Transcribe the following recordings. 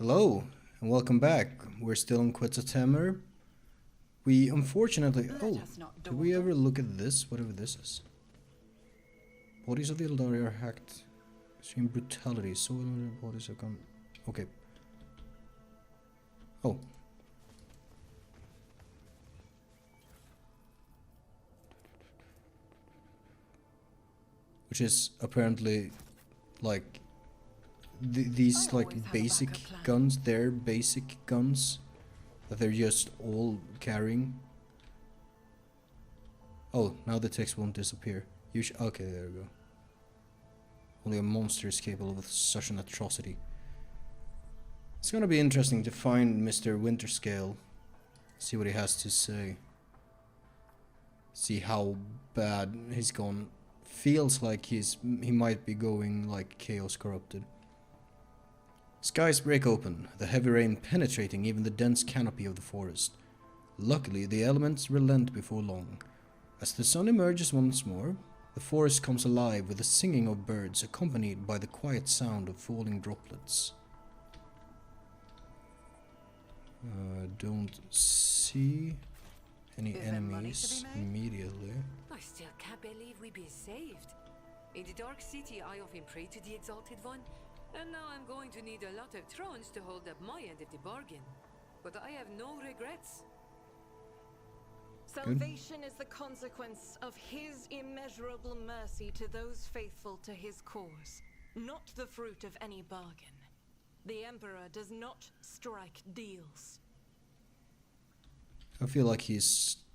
Hello, and welcome back. We're still in Quetzalcoatl. We unfortunately... Oh, did we ever look at this? Whatever this is. Bodies of the Eldari are hacked. Extreme brutality. Soil and their bodies have gone... Okay. Oh. Which is apparently like... these like basic guns, they're basic guns that they're just all carrying. Oh, now the text won't disappear. Okay, there we go. Only a monster is capable of such an atrocity. It's gonna be interesting to find Mr. Winterscale, see what he has to say, see how bad he's gone. Feels like he might be going like Chaos Corrupted. Skies break open, the heavy rain penetrating even the dense canopy of the forest. Luckily, the elements relent before long. As the sun emerges once more, the forest comes alive with the singing of birds accompanied by the quiet sound of falling droplets. Don't see any enemies immediately. I still can't believe we've been saved. In the Dark City, I often pray to the Exalted One. And now I'm going to need a lot of thrones to hold up my end of the bargain. But I have no regrets. Salvation is the consequence of his immeasurable mercy to those faithful to his cause, not the fruit of any bargain. The Emperor does not strike deals. I feel like he's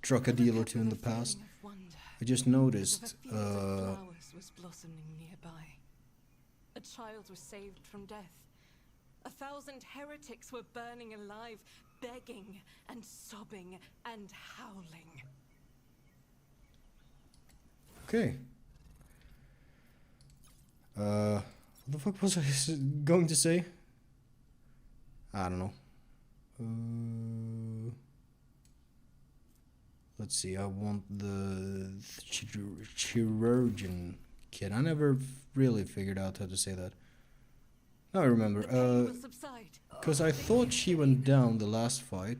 struck a deal or two in the past. I just noticed, flowers was blossoming nearby. A child was saved from death. 1,000 heretics were burning alive, begging and sobbing and howling. Okay. What the fuck was I going to say? I don't know. Let's see, I want the chirurgeon kid. I never really figured out how to say that. Now I remember. Because I thought she went down the last fight,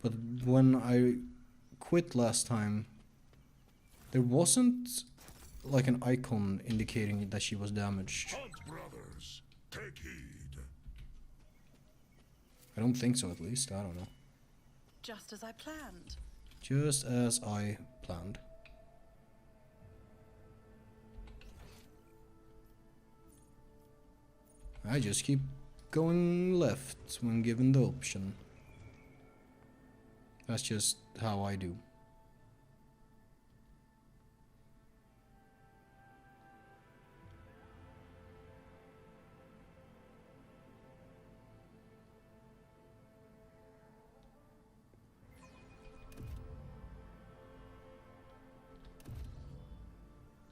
but when I quit last time, there wasn't like an icon indicating that she was damaged. Hunt, brothers. Take heed. I don't think so, at least. I don't know. Just as I planned. Just as I planned. I just keep going left when given the option. That's just how I do.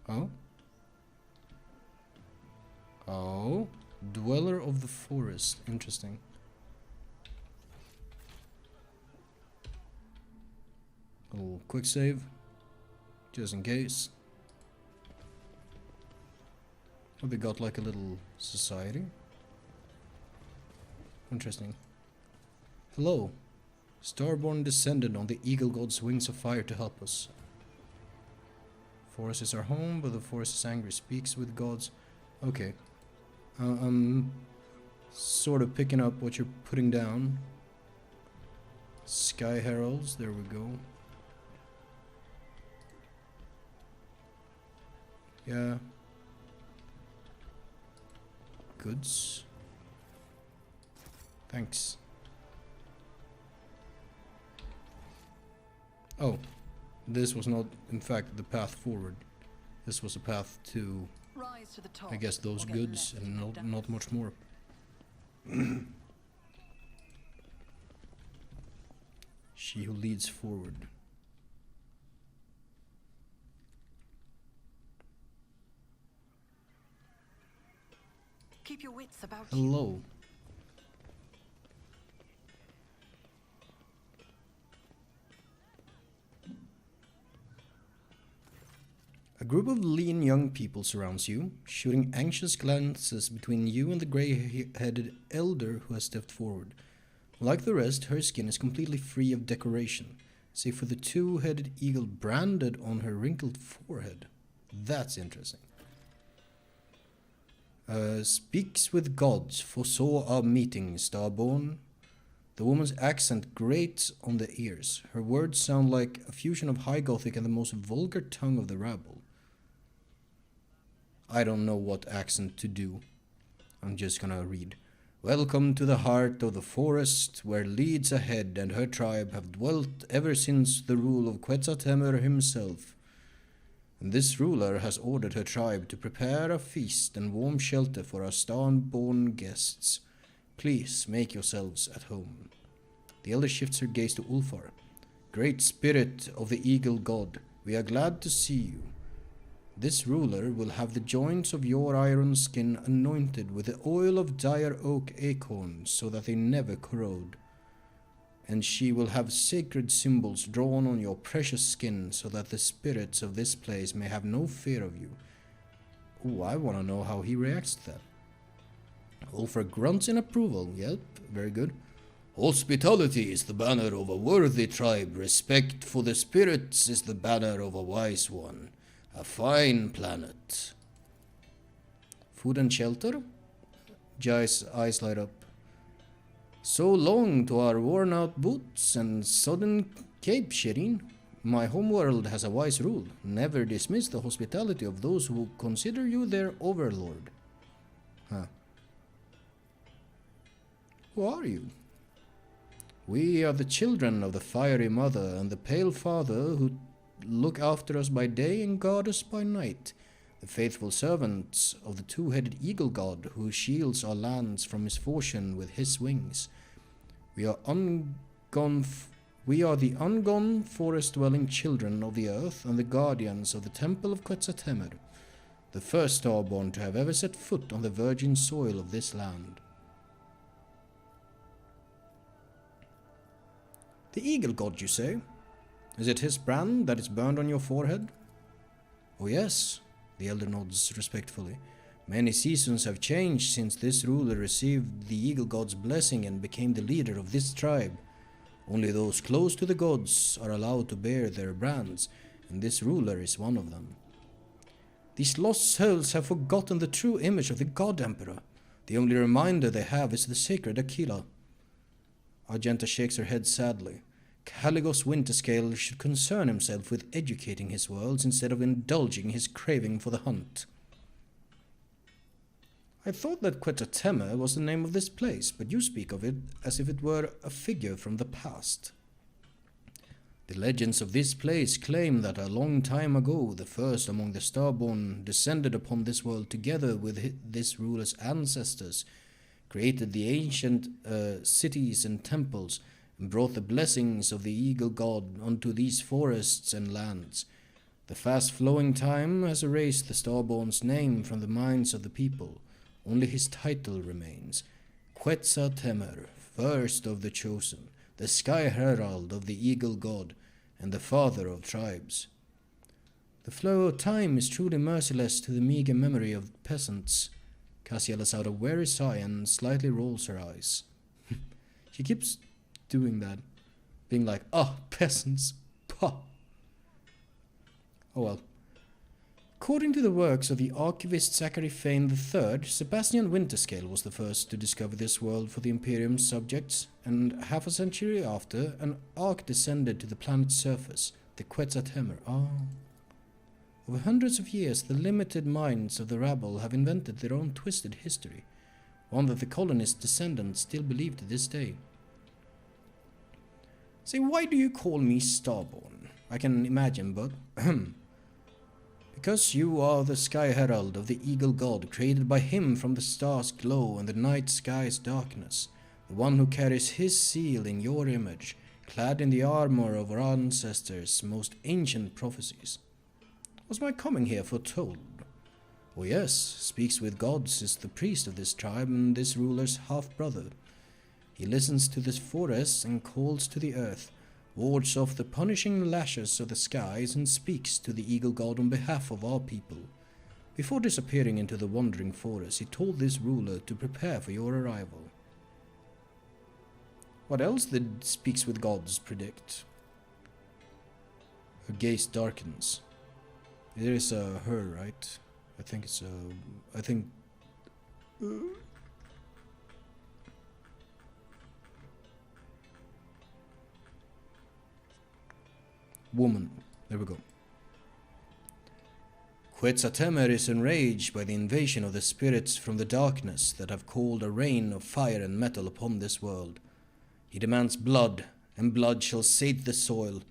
Oh? Oh? Dweller of the forest. Interesting. A little quick save. Just in case. Oh, they got like a little society. Interesting. Hello. Starborn descended on the eagle god's wings of fire to help us. Forest is our home, but the forest is angry. Speaks with gods. Okay. I'm sort of picking up what you're putting down. Sky Heralds, there we go. Yeah. Goods. Thanks. Oh, this was not, in fact, the path forward. This was a path to... Rise to the top. I guess those goods and not much more. She who leads forward. Keep your wits about you. Hello. A A group of lean young people surrounds you, shooting anxious glances between you and the grey-headed elder who has stepped forward. Like the rest, her skin is completely free of decoration, save for the two-headed eagle branded on her wrinkled forehead. That's interesting. Speaks with gods, foresaw our meeting, starborn. The woman's accent grates on the ears. Her words sound like a fusion of High Gothic and the most vulgar tongue of the rabble. I don't know what accent to do. I'm just gonna read. Welcome to the heart of the forest, where Leeds Ahead and her tribe have dwelt ever since the rule of Quetzaltemer himself. And this ruler has ordered her tribe to prepare a feast and warm shelter for our star-born guests. Please make yourselves at home. The elder shifts her gaze to Ulfar. Great spirit of the eagle god, we are glad to see you. This ruler will have the joints of your iron skin anointed with the oil of dire oak acorns so that they never corrode. And she will have sacred symbols drawn on your precious skin so that the spirits of this place may have no fear of you. Oh, I want to know how he reacts to that. Ulfar grunts in approval. Yep, very good. Hospitality is the banner of a worthy tribe. Respect for the spirits is the banner of a wise one. A fine planet. Food and shelter? Jai's eyes light up. So long to our worn-out boots and sodden cape shedding. My homeworld has a wise rule. Never dismiss the hospitality of those who consider you their overlord. Huh. Who are you? We are the children of the fiery mother and the pale father who look after us by day and guard us by night, the faithful servants of the two-headed eagle god who shields our lands from misfortune with his wings. We are the ungone forest-dwelling children of the earth and the guardians of the temple of Quetzaltemer, the first starborn to have ever set foot on the virgin soil of this land. The eagle god, you say? Is it his brand that is burned on your forehead? Oh yes, the elder nods respectfully. Many seasons have changed since this ruler received the eagle god's blessing and became the leader of this tribe. Only those close to the gods are allowed to bear their brands, and this ruler is one of them. These lost souls have forgotten the true image of the god emperor. The only reminder they have is the sacred Aquila. Argenta shakes her head sadly. Calligos Winterscale should concern himself with educating his worlds instead of indulging his craving for the hunt. I thought that Quetzaltemer was the name of this place, but you speak of it as if it were a figure from the past. The legends of this place claim that a long time ago the first among the starborn descended upon this world together with this ruler's ancestors, created the ancient cities and temples, and brought the blessings of the eagle god onto these forests and lands. The fast-flowing time has erased the starborn's name from the minds of the people. Only his title remains. Quetzaltemer, first of the chosen, the sky herald of the eagle god, and the father of tribes. The flow of time is truly merciless to the meager memory of peasants. Cassia lets out a weary sigh and slightly rolls her eyes. She keeps doing that, being like, peasants, pah. Oh well. According to the works of the archivist Zachary Fane III, Sebastian Winterscale was the first to discover this world for the Imperium's subjects, and half a century after, an ark descended to the planet's surface, the Quetzaltemer. Over hundreds of years, the limited minds of the rabble have invented their own twisted history, one that the colonists' descendants still believe to this day. Say, why do you call me Starborn? I can imagine, but because you are the sky herald of the eagle god, created by him from the star's glow and the night sky's darkness, the one who carries his seal in your image, clad in the armor of our ancestors' most ancient prophecies. Was my coming here foretold? Oh yes, speaks with gods is the priest of this tribe and this ruler's half-brother. He listens to the forests and calls to the earth. wards off the punishing lashes of the skies, and speaks to the Eagle God on behalf of our people. Before disappearing into the wandering forest, he told this ruler to prepare for your arrival. What else did Speaks with Gods predict? Her gaze darkens. It is her, right? I think it's I think... woman. There we go. Quetzaltemer is enraged by the invasion of the spirits from the darkness that have called a rain of fire and metal upon this world. He demands blood, and blood shall sate the soil,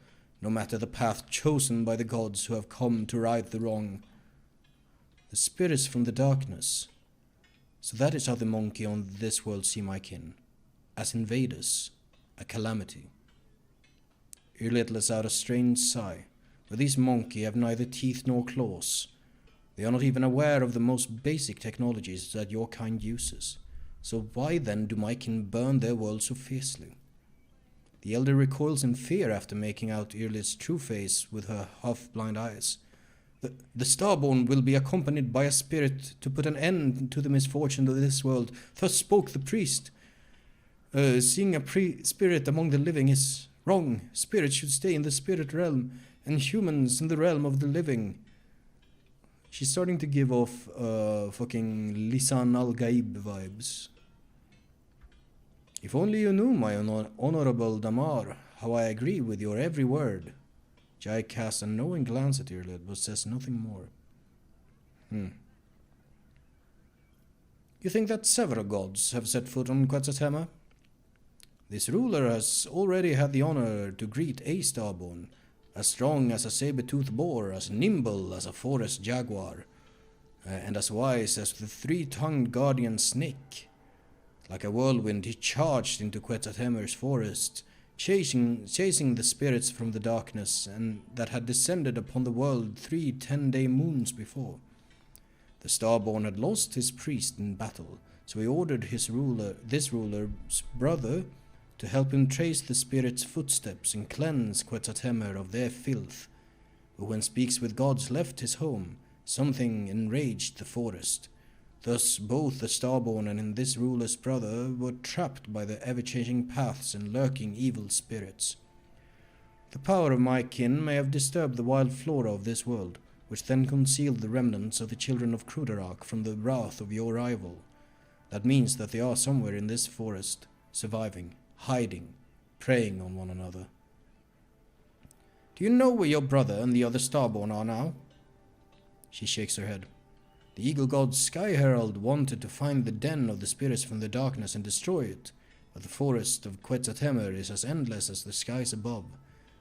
no matter the path chosen by the gods who have come to right the wrong. The spirits from the darkness. So that is how the monkey on this world see my kin. As invaders, a calamity. Yrlet lets out a strange sigh, but these monkey have neither teeth nor claws. They are not even aware of the most basic technologies that your kind uses. So why then do my kin burn their world so fiercely? The elder recoils in fear after making out Yrlet's true face with her half-blind eyes. The Starborn will be accompanied by a spirit to put an end to the misfortune of this world. Thus spoke the priest. Seeing a spirit among the living is wrong. Spirits should stay in the spirit realm, and humans in the realm of the living. She's starting to give off fucking Lisan al-Gaib vibes. If only you knew, my honorable Damar, how I agree with your every word. Jai casts a knowing glance at Yrlet, but says nothing more. You think that several gods have set foot on Quetzaltemer? This ruler has already had the honor to greet a Starborn, as strong as a saber-toothed boar, as nimble as a forest jaguar, and as wise as the three-tongued guardian snake. Like a whirlwind, he charged into Quetzaltemer's forest, chasing the spirits from the darkness and that had descended upon the world 3 10-day moons before. The Starborn had lost his priest in battle, so he ordered this ruler's brother to help him trace the spirits' footsteps and cleanse Quetzaltemer of their filth. But when Speaks with Gods left his home, something enraged the forest. Thus both the Starborn and this ruler's brother were trapped by the ever-changing paths and lurking evil spirits. The power of my kin may have disturbed the wild flora of this world, which then concealed the remnants of the children of Krudarak from the wrath of your rival. That means that they are somewhere in this forest, surviving, hiding, preying on one another. Do you know where your brother and the other Starborn are now? She shakes her head. The Eagle God Sky Herald wanted to find the den of the spirits from the darkness and destroy it, but the forest of Quetzaltemer is as endless as the skies above.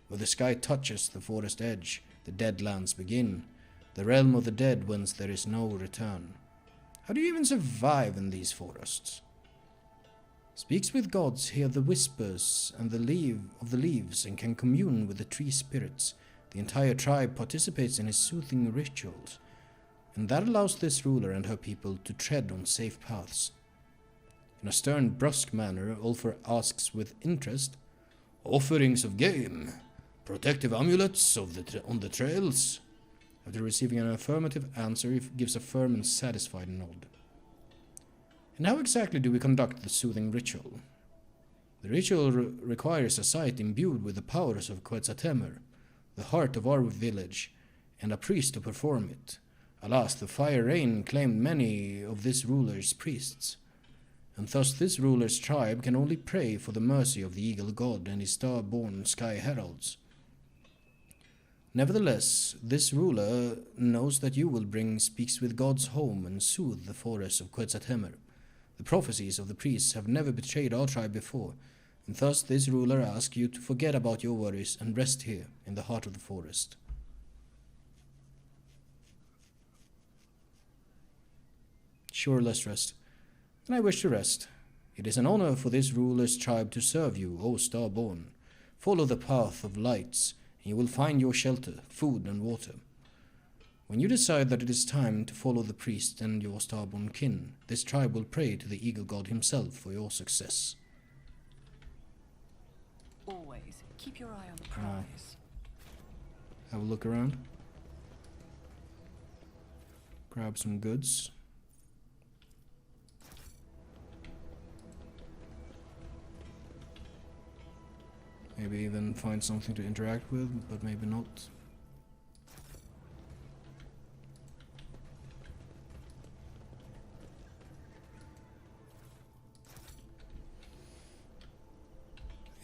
Where the sky touches the forest edge, the Deadlands begin, the realm of the dead whence there is no return. How do you even survive in these forests? Speaks with Gods hear the whispers and the leaves and can commune with the tree spirits. The entire tribe participates in his soothing rituals, and that allows this ruler and her people to tread on safe paths. In a stern, brusque manner, Ulfr asks with interest, "Offerings of game, protective amulets on the trails?" After receiving an affirmative answer, he gives a firm and satisfied nod. And how exactly do we conduct the soothing ritual? The ritual requires a site imbued with the powers of Quetzaltemer, the heart of our village, and a priest to perform it. Alas, the fire rain claimed many of this ruler's priests, and thus this ruler's tribe can only pray for the mercy of the Eagle God and his star-born Sky Heralds. Nevertheless, this ruler knows that you will bring Speaks with Gods home and soothe the forests of Quetzaltemer. The prophecies of the priests have never betrayed our tribe before, and thus this ruler asks you to forget about your worries and rest here in the heart of the forest. Sure, let's rest. And I wish to rest. It is an honor for this ruler's tribe to serve you, O Starborn. Follow the path of lights, and you will find your shelter, food, and water. When you decide that it is time to follow the priest and your Starborn kin, this tribe will pray to the Eagle God himself for your success. Always Keep your eye on the prize. Have a look around. Grab some goods. Maybe even find something to interact with, but maybe not.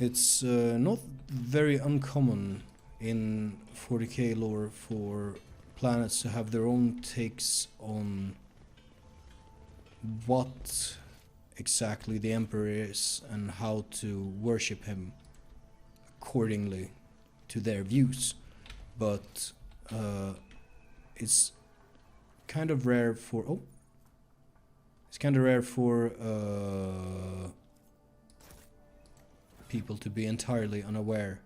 It's not very uncommon in 40k lore for planets to have their own takes on what exactly the Emperor is and how to worship him accordingly to their views. But it's kind of rare for people to be entirely unaware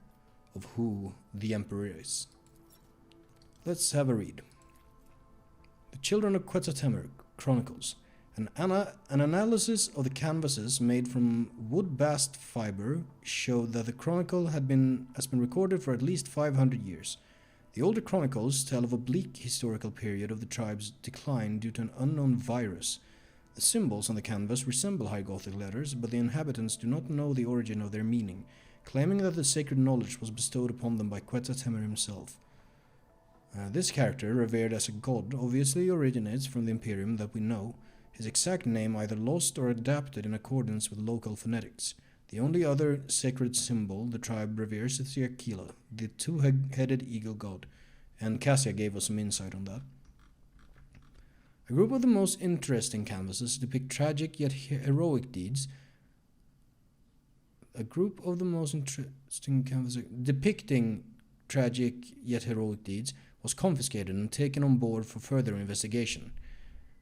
of who the Emperor is. Let's have a read. The Children of Quetzaltemer Chronicles. An analysis of the canvases made from wood bast fiber showed that the chronicle has been recorded for at least 500 years. The older chronicles tell of a bleak historical period of the tribe's decline due to an unknown virus. The symbols on the canvas resemble High Gothic letters, but the inhabitants do not know the origin of their meaning, claiming that the sacred knowledge was bestowed upon them by Quetzaltemer himself. This character, revered as a god, obviously originates from the Imperium that we know, his exact name either lost or adapted in accordance with local phonetics. The only other sacred symbol the tribe reveres is the Aquila, the two-headed eagle god, and Cassia gave us some insight on that. A group of the most interesting canvases depict tragic yet heroic deeds. A group of the most interesting canvases depicting tragic yet heroic deeds was confiscated and taken on board for further investigation.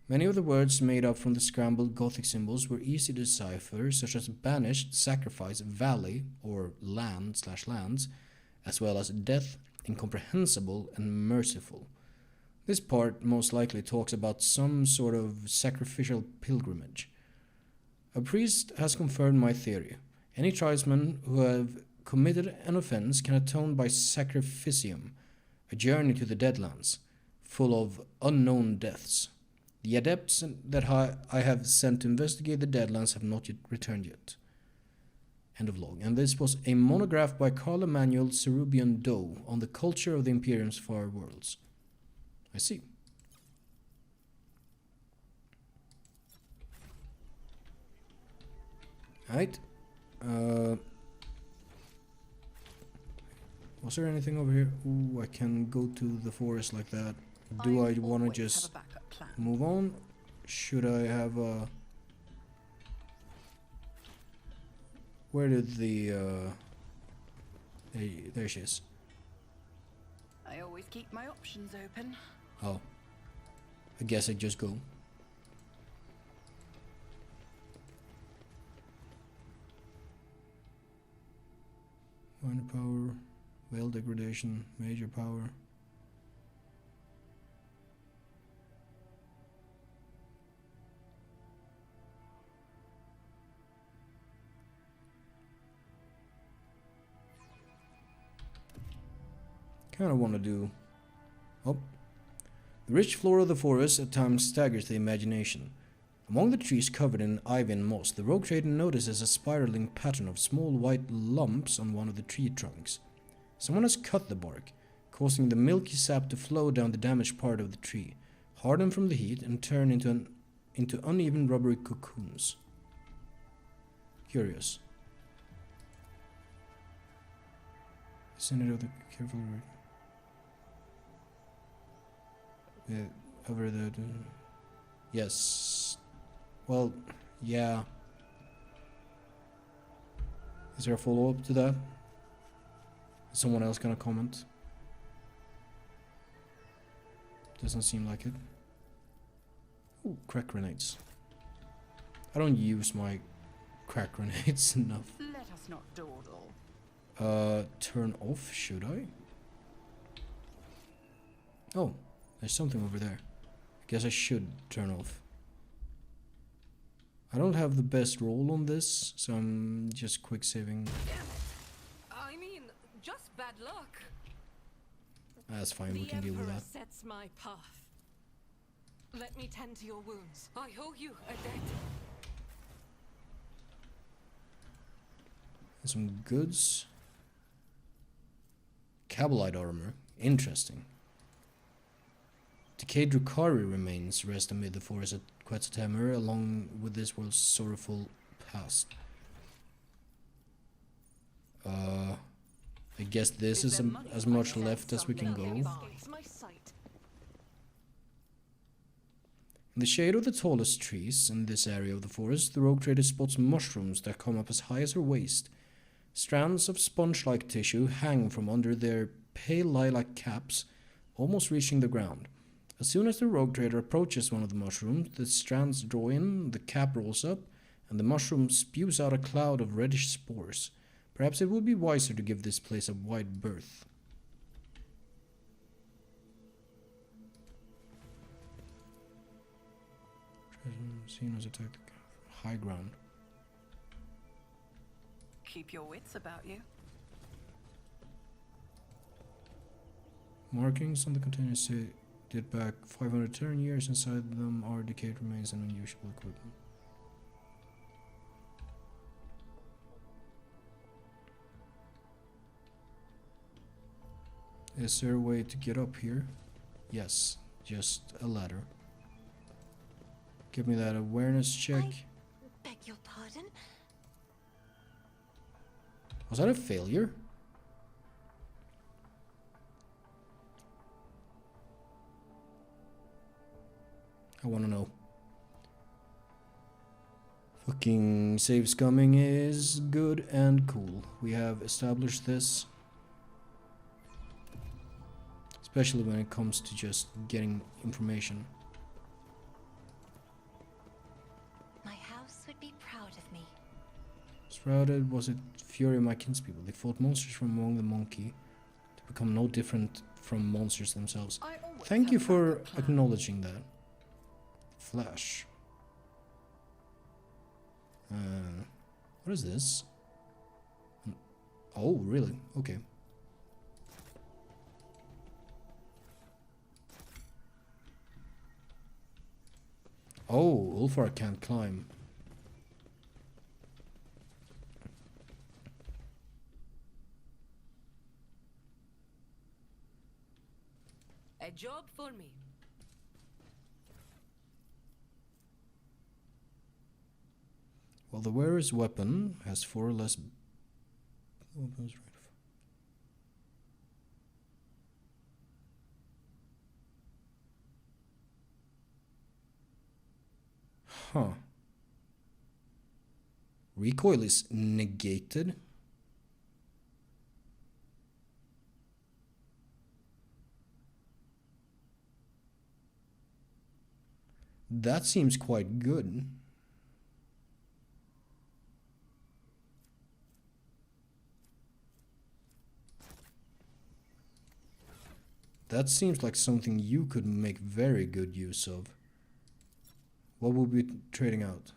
Many of the words made up from the scrambled Gothic symbols were easy to decipher, such as banished, sacrifice, valley, or land/lands, as well as death, incomprehensible, and merciful. This part most likely talks about some sort of sacrificial pilgrimage. A priest has confirmed my theory. Any tribesmen who have committed an offense can atone by sacrificium, a journey to the Deadlands, full of unknown deaths. The adepts that I have sent to investigate the Deadlands have not yet returned yet. End of log. And this was a monograph by Carl Emanuel Cerubian Doe on the culture of the Imperium's far worlds. I see. Alright. Was there anything over here? Ooh, I can go to the forest like that. Do I want to just move on? Should I have a... Where did the... There she is. I always keep my options open. Oh. I guess I just go. Minor power, veil degradation, major power. Kinda wanna do... Oh. The rich flora of the forest at times staggers the imagination. Among the trees covered in ivy and moss, the rogue trader notices a spiraling pattern of small white lumps on one of the tree trunks. Someone has cut the bark, causing the milky sap to flow down the damaged part of the tree, harden from the heat, and turn into uneven rubbery cocoons. Curious. Vicinity of the careful... over the... Yes. Well, yeah. Is there a follow-up to that? Is someone else gonna comment? Doesn't seem like it. Ooh, crack grenades. I don't use my crack grenades enough. Let us not dawdle. Turn off, should I? Oh. There's something over there. I guess I should turn off. I don't have the best roll on this, so I'm just quick saving. I mean, That's fine, we The can deal with Emperor that. sets my path. Let me tend to your wounds. I owe you a debt. And some goods. Cabalite armor. Interesting. Decayed Drukari remains rest amid the forest at Quetzaltemur, along with this world's sorrowful past. I guess this is as much left as we can go. Escapes my sight. In the shade of the tallest trees in this area of the forest, the rogue trader spots mushrooms that come up as high as her waist. Strands of sponge-like tissue hang from under their pale lilac caps, almost reaching the ground. As soon as the rogue trader approaches one of the mushrooms, the strands draw in, the cap rolls up, and the mushroom spews out a cloud of reddish spores. Perhaps it would be wiser to give this place a wide berth. Xenos attack the high ground. Keep your wits about you. Markings on the container say date back 510 years. Inside them are decayed remains and unusual equipment. Is there a way to get up here? Yes, just a ladder. Give me that awareness check. I beg your pardon? Was that a failure? I wanna know. Fucking save scumming is good and cool. We have established this. Especially when it comes to just getting information. My house would be proud of me. Shrouded was it fury of my kinspeople. They fought monsters from among the monkey to become no different from monsters themselves. Thank you for acknowledging that. Flash. What is this? Oh, really? Okay. Oh, Ulfar can't climb. A job for me. Well, the wearer's weapon has 4 less weapons. Huh. Recoil is negated. That seems quite good. That seems like something you could make very good use of. What would we be trading out?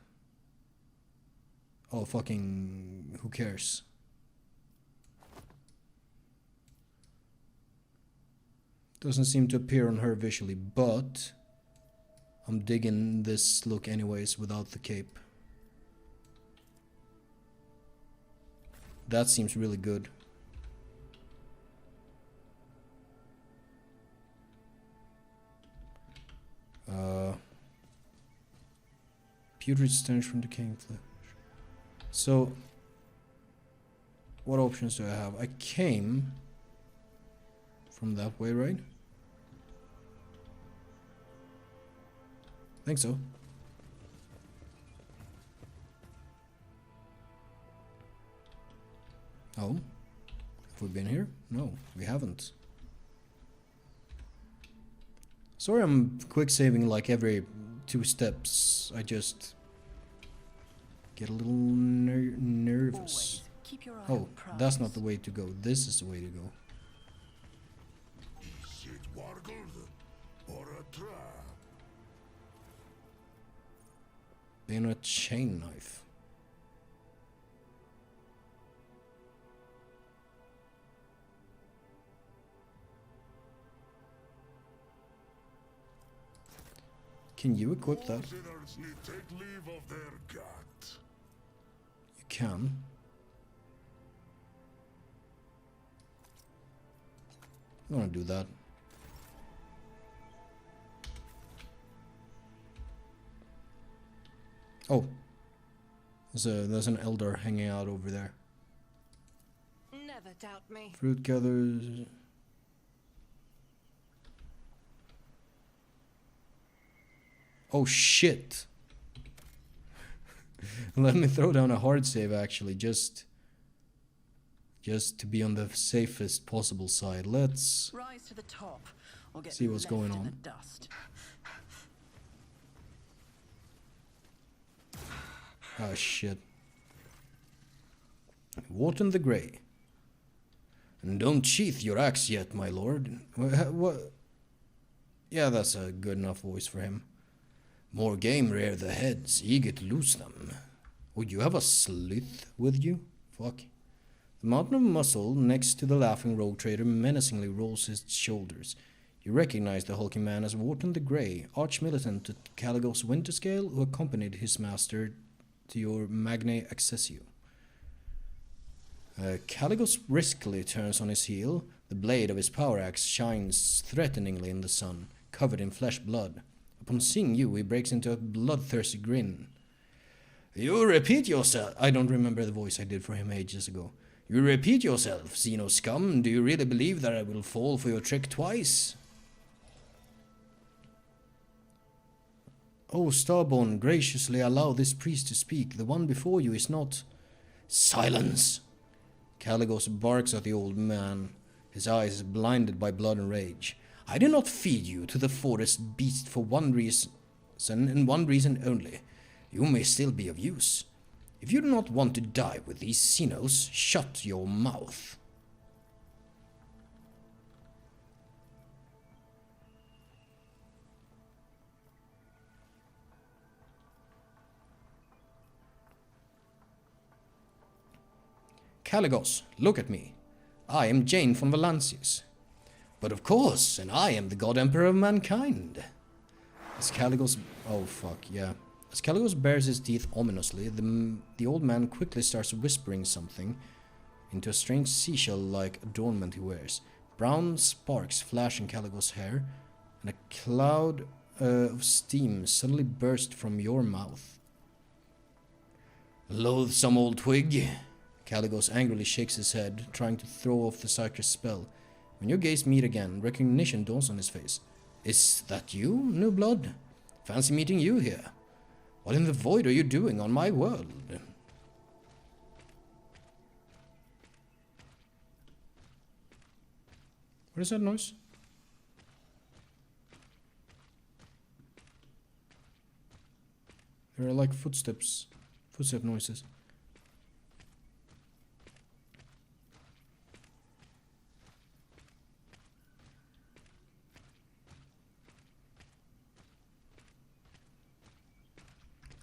Oh, fucking... who cares? Doesn't seem to appear on her visually, but... I'm digging this look anyways without the cape. That seems really good. Putrid stench from decaying flesh. So, what options do I have? I came from that way, right? Think so. Oh, have we been here? No, we haven't. Sorry, I'm quick saving like every 2 steps. I just get a little nervous. Keep your eye Oh, on prize. that's not the way to go. This is the way to go. Is it wargled or a trap? Bayonet chain knife. Can you equip that? All sinners need take leave of their God. You can. I'm gonna do that. Oh. There's an elder hanging out over there. Never doubt me. Fruit gatherers. Oh shit. Let me throw down a hard save actually, just to be on the safest possible side. Let's Rise to the top or get see what's going left in on. the dust. Oh shit. Wharton the Grey. And don't sheath your axe yet, my lord. What? Yeah, that's a good enough voice for him. More game rear the heads, eager to lose them. Oh, you have a sleuth with you? Fuck. The mountain of muscle next to the laughing rogue trader menacingly rolls his shoulders. You recognize the hulking man as Wharton the Grey, arch-militant to Calligos Winterscale, who accompanied his master to your Magnae Accessio. Calligos briskly turns on his heel. The blade of his power axe shines threateningly in the sun, covered in flesh blood. Upon seeing you, he breaks into a bloodthirsty grin. You repeat yourself. I don't remember the voice I did for him ages ago. You repeat yourself, Xeno scum. Do you really believe that I will fall for your trick twice? Oh, Starborn, graciously allow this priest to speak. The one before you is not... Silence! Calligos barks at the old man, his eyes blinded by blood and rage. I did not feed you to the forest beast for one reason, and one reason only. You may still be of use. If you do not want to die with these Xenos, shut your mouth. Calligos, look at me. I am Jane von Valancius. But of course, and I am the God Emperor of mankind. As Calligos... Oh, fuck, yeah. As Calligos bares his teeth ominously, the old man quickly starts whispering something into a strange seashell-like adornment he wears. Brown sparks flash in Calligos' hair, and a cloud of steam suddenly burst from your mouth. Loathsome old twig. Calligos angrily shakes his head, trying to throw off the cycler's spell. When your gaze meet again, recognition dawns on his face. Is that you, new blood? Fancy meeting you here. What in the void are you doing on my world? What is that noise? There are like footstep noises.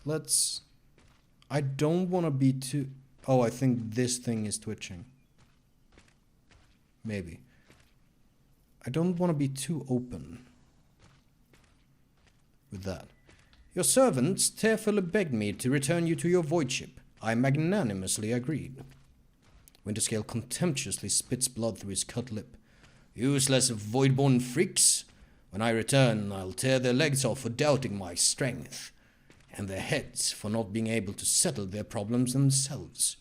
Let's... I don't want to be too... Oh, I think this thing is twitching. Maybe. I don't want to be too open with that. Your servants tearfully begged me to return you to your void ship. I magnanimously agreed. Winterscale contemptuously spits blood through his cut lip. Useless voidborn freaks. When I return, I'll tear their legs off for doubting my strength, and their heads for not being able to settle their problems themselves.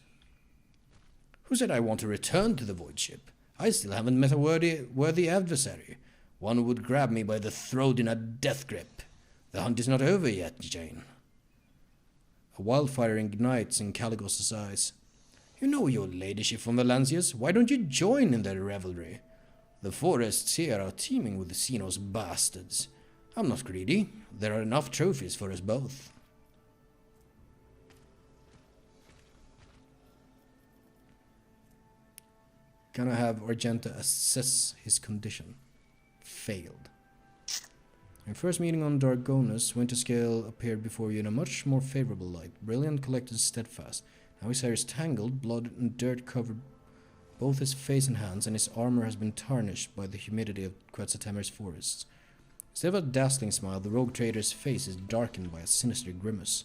Who said I want to return to the void ship? I still haven't met a worthy adversary. One who would grab me by the throat in a death grip. The hunt is not over yet, Jane. A wildfire ignites in Calligos' eyes. You know your ladyship from Valancius. Why don't you join in their revelry? The forests here are teeming with the Xenos bastards. I'm not greedy. There are enough trophies for us both. Gonna have Argenta assess his condition. Failed. In first meeting on Dargonus, Winterscale appeared before you in a much more favorable light. Brilliant, collected, steadfast. Now his hair is tangled, blood and dirt covered both his face and hands, and his armor has been tarnished by the humidity of Quetzaltemer's forests. Instead of a dazzling smile, the rogue trader's face is darkened by a sinister grimace.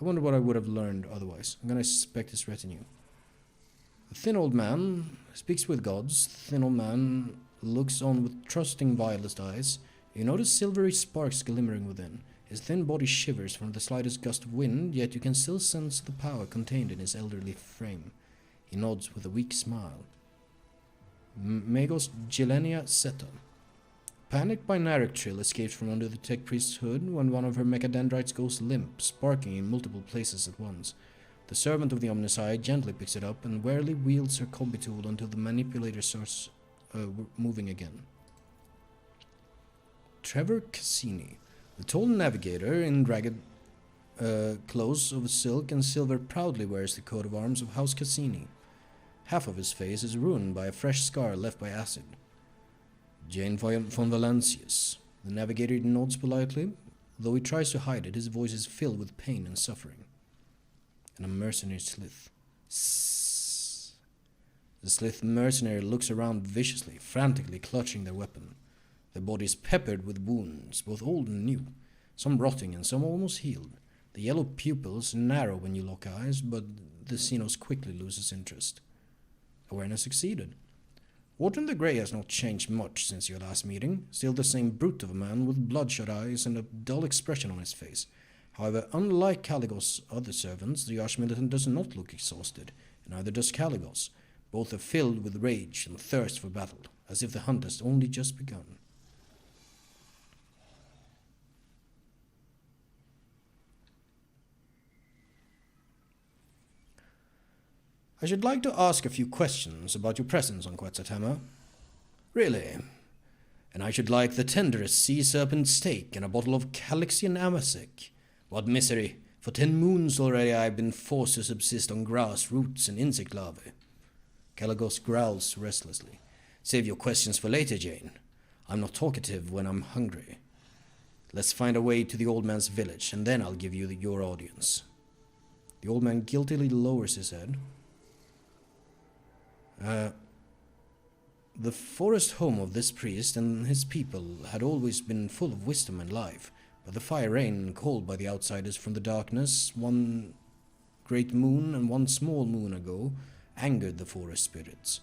I wonder what I would have learned otherwise. I'm gonna suspect his retinue. The thin old man speaks with gods. The thin old man looks on with trusting violet eyes. You notice silvery sparks glimmering within. His thin body shivers from the slightest gust of wind, yet you can still sense the power contained in his elderly frame. He nods with a weak smile. Magos Gilenia Seta. Panicked by Narictrill escapes from under the tech priest's hood when one of her mechadendrites goes limp, sparking in multiple places at once. The servant of the Omnisci gently picks it up and warily wields her combi tool until the manipulator starts moving again. Trevor Cassini. The tall navigator in ragged clothes of silk and silver proudly wears the coat of arms of House Cassini. Half of his face is ruined by a fresh scar left by acid. Jane von Valancius. The navigator nods politely. Though he tries to hide it, his voice is filled with pain and suffering. And a mercenary slith. Sssss. The slith mercenary looks around viciously, frantically clutching their weapon. Their bodies peppered with wounds, both old and new, some rotting and some almost healed. The yellow pupils narrow when you lock eyes, but the Xenos quickly loses interest. Awareness succeeded. Wharton the Grey has not changed much since your last meeting, still the same brute of a man with bloodshot eyes and a dull expression on his face. However, unlike Calligos' other servants, the Archmilitant does not look exhausted, and neither does Calligos. Both are filled with rage and thirst for battle, as if the hunt has only just begun. I should like to ask a few questions about your presence on Quetzalhammer. Really? And I should like the tenderest sea serpent steak and a bottle of Calixian Amasec. What misery! For 10 moons already I have been forced to subsist on grass, roots, and insect larvae. Calligos growls restlessly. Save your questions for later, Jane. I'm not talkative when I'm hungry. Let's find a way to the old man's village, and then I'll give you your audience. The old man guiltily lowers his head. The forest home of this priest and his people had always been full of wisdom and life, but the fire rain called by the outsiders from the darkness one great moon and one small moon ago angered the forest spirits.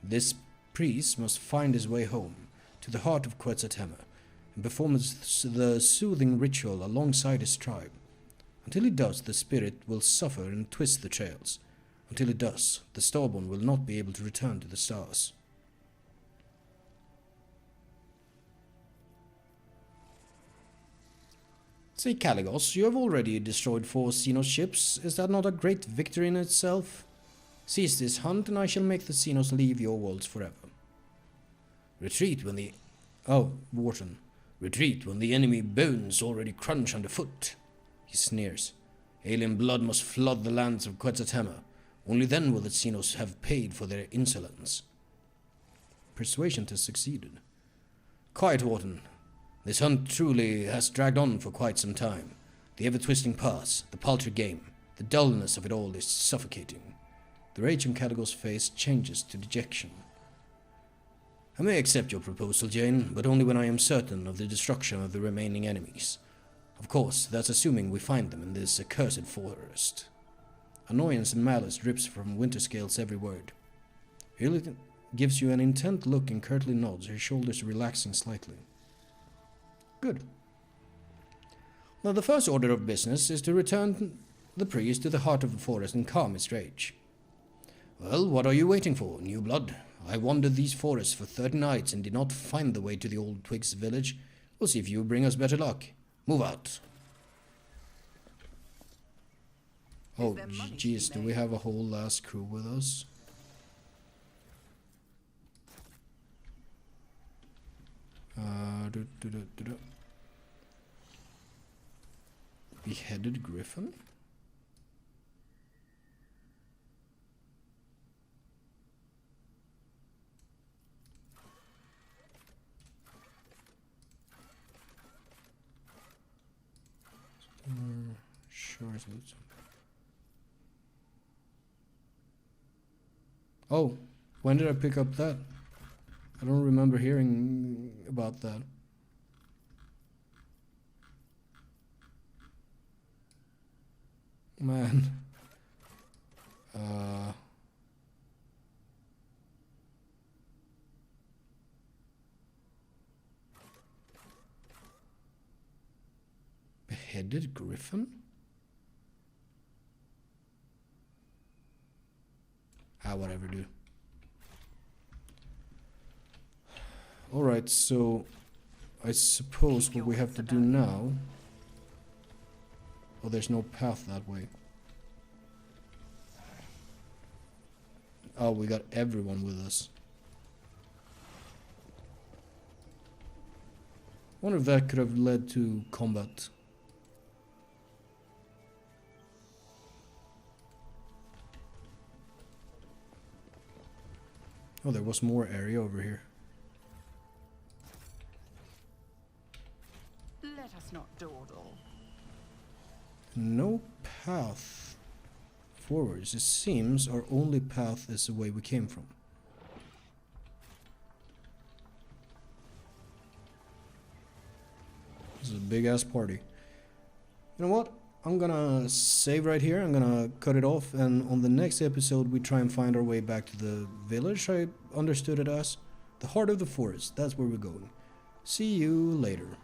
This priest must find his way home, to the heart of Quetzalhammer, and perform the soothing ritual alongside his tribe. Until he does, the spirit will suffer and twist the trails. Until it does, the Starborn will not be able to return to the stars. Say, Calligos, you have already destroyed 4 Xenos ships. Is that not a great victory in itself? Cease this hunt, and I shall make the Xenos leave your worlds forever. Retreat when the... Oh, Wharton. Retreat when the enemy bones already crunch underfoot. He sneers. Alien blood must flood the lands of Quetzalhammer. Only then will the Xenos have paid for their insolence. Persuasion has succeeded. Quiet, Wharton. This hunt truly has dragged on for quite some time. The ever-twisting paths, the paltry game, the dullness of it all is suffocating. The rage on Calligos' face changes to dejection. I may accept your proposal, Jane, but only when I am certain of the destruction of the remaining enemies. Of course, that's assuming we find them in this accursed forest. Annoyance and malice drips from Winterscale's every word. He gives you an intent look and curtly nods, her shoulders relaxing slightly. Good. Now the first order of business is to return the priest to the heart of the forest and calm its rage. Well, what are you waiting for, new blood? I wandered these forests for 30 nights and did not find the way to the old Twigs village. We'll see if you bring us better luck. Move out. Oh, jeez, do we have a whole last crew with us? Beheaded Griffin? Sure. Oh, when did I pick up that? I don't remember hearing about that. Man. Beheaded griffin? Whatever, dude. Alright, so I suppose what we have to do now... Oh, there's no path that way. Oh, we got everyone with us. Wonder if that could have led to combat. Oh, there was more area over here. Let us not dawdle. No path forwards. It seems our only path is the way we came from. This is a big ass party. You know what? I'm gonna save right here. I'm gonna cut it off, and on the next episode we try and find our way back to the village. I understood it as the heart of the forest. That's where we're going. See you later.